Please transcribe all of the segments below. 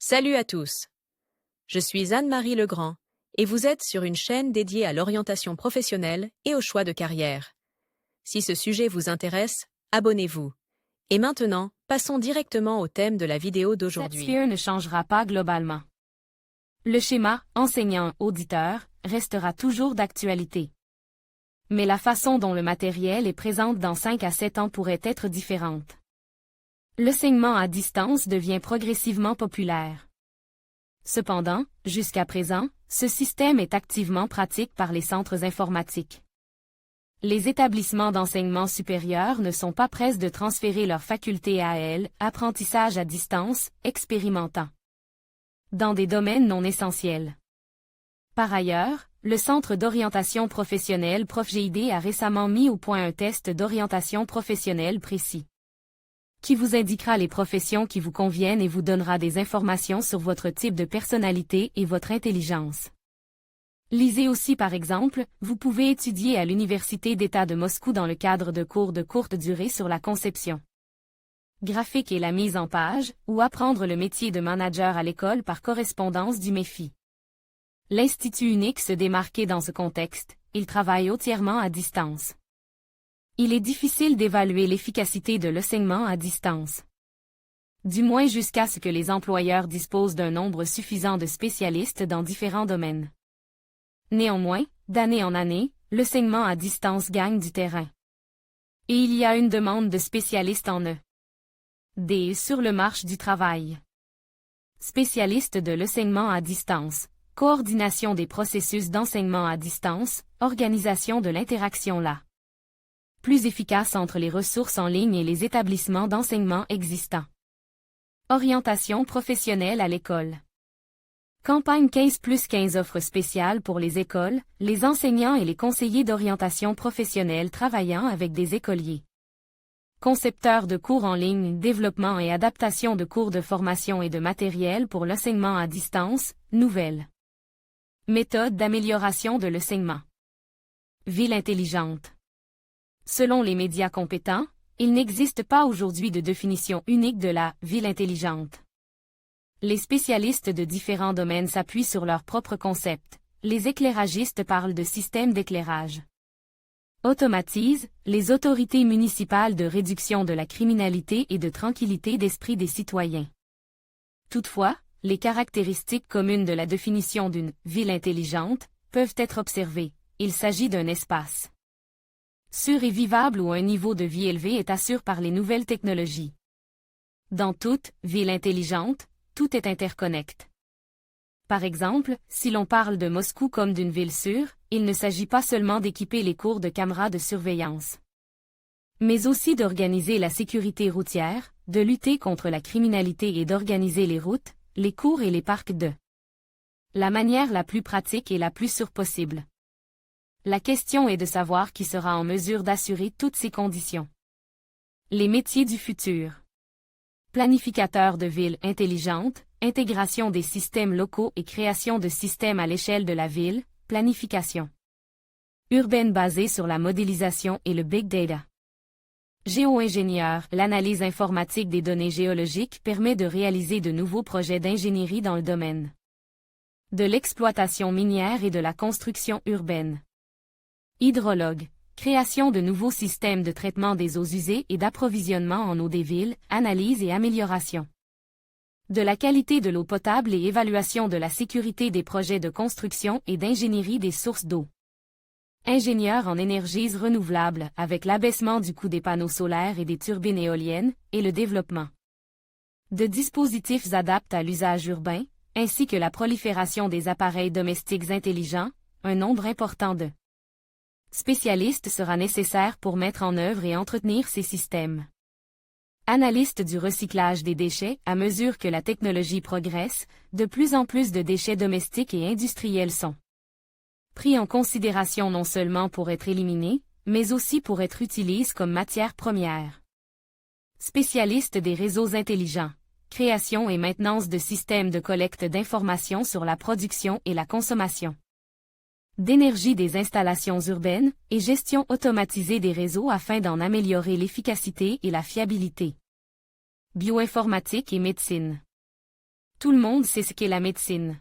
Salut à tous. Je suis Anne-Marie Legrand et vous êtes sur une chaîne dédiée à l'orientation professionnelle et au choix de carrière. Si ce sujet vous intéresse, abonnez-vous. Et maintenant, passons directement au thème de la vidéo Cette d'aujourd'hui. sphère ne changera pas globalement. Le schéma enseignant-auditeur restera toujours d'actualité. Mais la façon dont le matériel est présent dans 5 à 7 ans pourrait être différente. L'enseignement à distance devient progressivement populaire. Cependant, jusqu'à présent, ce système est activement pratique par les centres informatiques. Les établissements d'enseignement supérieur ne sont pas près de transférer leurs facultés à apprentissage à distance, expérimentant dans des domaines non essentiels. Par ailleurs, le Centre d'orientation professionnelle ProfGID a récemment mis au point un test d'orientation professionnelle précis, qui vous indiquera les professions qui vous conviennent et vous donnera des informations sur votre type de personnalité et votre intelligence. Lisez aussi par exemple, vous pouvez étudier à l'Université d'État de Moscou dans le cadre de cours de courte durée sur la conception graphique et la mise en page, ou apprendre le métier de manager à l'école par correspondance du MEFI. L'Institut unique se démarquait dans ce contexte, il travaille entièrement à distance. Il est difficile d'évaluer l'efficacité de l'enseignement à distance, du moins jusqu'à ce que les employeurs disposent d'un nombre suffisant de spécialistes dans différents domaines. Néanmoins, d'année en année, l'enseignement à distance gagne du terrain. Et il y a une demande de spécialistes en sur le marché du travail. Spécialistes de l'enseignement à distance, coordination des processus d'enseignement à distance, organisation de l'interaction là. Plus efficace entre les ressources en ligne et les établissements d'enseignement existants. Orientation professionnelle à l'école. Campagne 15+15 offre spéciale pour les écoles, les enseignants et les conseillers d'orientation professionnelle travaillant avec des écoliers. Concepteurs de cours en ligne, développement et adaptation de cours de formation et de matériel pour l'enseignement à distance, nouvelles méthodes d'amélioration de l'enseignement. Ville intelligente. Selon les médias compétents, il n'existe pas aujourd'hui de définition unique de la ville intelligente. Les spécialistes de différents domaines s'appuient sur leurs propres concepts. Les éclairagistes parlent de systèmes d'éclairage. Automatise, les autorités municipales de réduction de la criminalité et de tranquillité d'esprit des citoyens. Toutefois, les caractéristiques communes de la définition d'une ville intelligente peuvent être observées. Il s'agit d'un espace sûr et vivable où un niveau de vie élevé est assuré par les nouvelles technologies. Dans toute ville intelligente, tout est interconnecté. Par exemple, si l'on parle de Moscou comme d'une ville sûre, il ne s'agit pas seulement d'équiper les cours de caméras de surveillance, mais aussi d'organiser la sécurité routière, de lutter contre la criminalité et d'organiser les routes, les cours et les parcs de la manière la plus pratique et la plus sûre possible. La question est de savoir qui sera en mesure d'assurer toutes ces conditions. Les métiers du futur. Planificateur de villes intelligentes, intégration des systèmes locaux et création de systèmes à l'échelle de la ville, planification urbaine basée sur la modélisation et le big data. Géo-ingénieur, l'analyse informatique des données géologiques permet de réaliser de nouveaux projets d'ingénierie dans le domaine de l'exploitation minière et de la construction urbaine. Hydrologue, création de nouveaux systèmes de traitement des eaux usées et d'approvisionnement en eau des villes, analyse et amélioration de la qualité de l'eau potable et évaluation de la sécurité des projets de construction et d'ingénierie des sources d'eau. Ingénieur en énergies renouvelables avec l'abaissement du coût des panneaux solaires et des turbines éoliennes, et le développement de dispositifs adaptés à l'usage urbain, ainsi que la prolifération des appareils domestiques intelligents, un nombre important de spécialistes sera nécessaire pour mettre en œuvre et entretenir ces systèmes. Analyste du recyclage des déchets, à mesure que la technologie progresse, de plus en plus de déchets domestiques et industriels sont pris en considération non seulement pour être éliminés, mais aussi pour être utilisés comme matière première. Spécialiste des réseaux intelligents, création et maintenance de systèmes de collecte d'informations sur la production et la consommation d'énergie des installations urbaines, et gestion automatisée des réseaux afin d'en améliorer l'efficacité et la fiabilité. Bioinformatique et médecine. Tout le monde sait ce qu'est la médecine.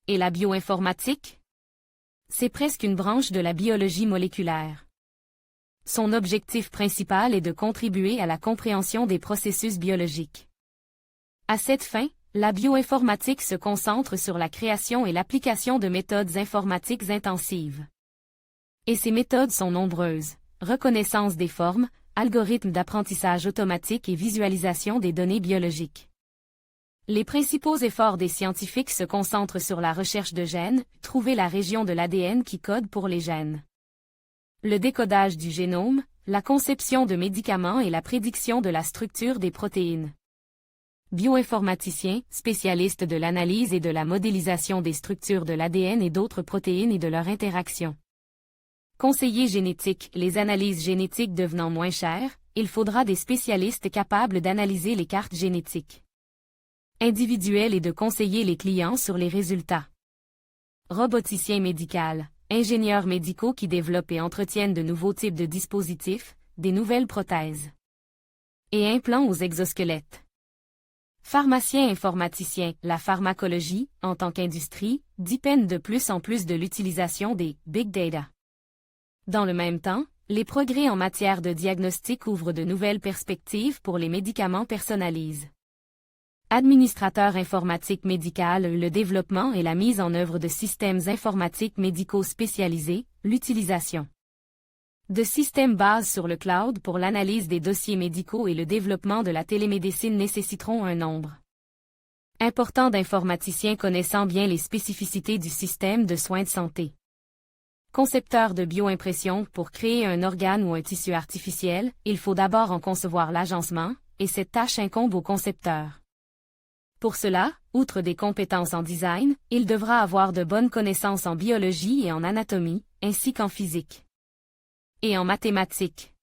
Et la bioinformatique? C'est presque une branche de la biologie moléculaire. Son objectif principal est de contribuer à la compréhension des processus biologiques. À cette fin, la bioinformatique se concentre sur la création et l'application de méthodes informatiques intensives. Et ces méthodes sont nombreuses: reconnaissance des formes, algorithmes d'apprentissage automatique et visualisation des données biologiques. Les principaux efforts des scientifiques se concentrent sur la recherche de gènes, trouver la région de l'ADN qui code pour les gènes, le décodage du génome, la conception de médicaments et la prédiction de la structure des protéines. Bioinformaticiens, spécialistes de l'analyse et de la modélisation des structures de l'ADN et d'autres protéines et de leurs interactions. Conseillers génétiques, les analyses génétiques devenant moins chères, il faudra des spécialistes capables d'analyser les cartes génétiques individuelles et de conseiller les clients sur les résultats. Roboticien médical, ingénieurs médicaux qui développent et entretiennent de nouveaux types de dispositifs, des nouvelles prothèses et implants aux exosquelettes. Pharmacien informaticien, la pharmacologie, en tant qu'industrie, dépend de plus en plus de l'utilisation des big data. Dans le même temps, les progrès en matière de diagnostic ouvrent de nouvelles perspectives pour les médicaments personnalisés. Administrateur informatique médical, le développement et la mise en œuvre de systèmes informatiques médicaux spécialisés, l'utilisation de systèmes basés sur le cloud pour l'analyse des dossiers médicaux et le développement de la télémédecine nécessiteront un nombre important d'informaticiens connaissant bien les spécificités du système de soins de santé. Concepteur de bioimpression, pour créer un organe ou un tissu artificiel, il faut d'abord en concevoir l'agencement, et cette tâche incombe au concepteur. Pour cela, outre des compétences en design, il devra avoir de bonnes connaissances en biologie et en anatomie, ainsi qu'en physique et en mathématiques.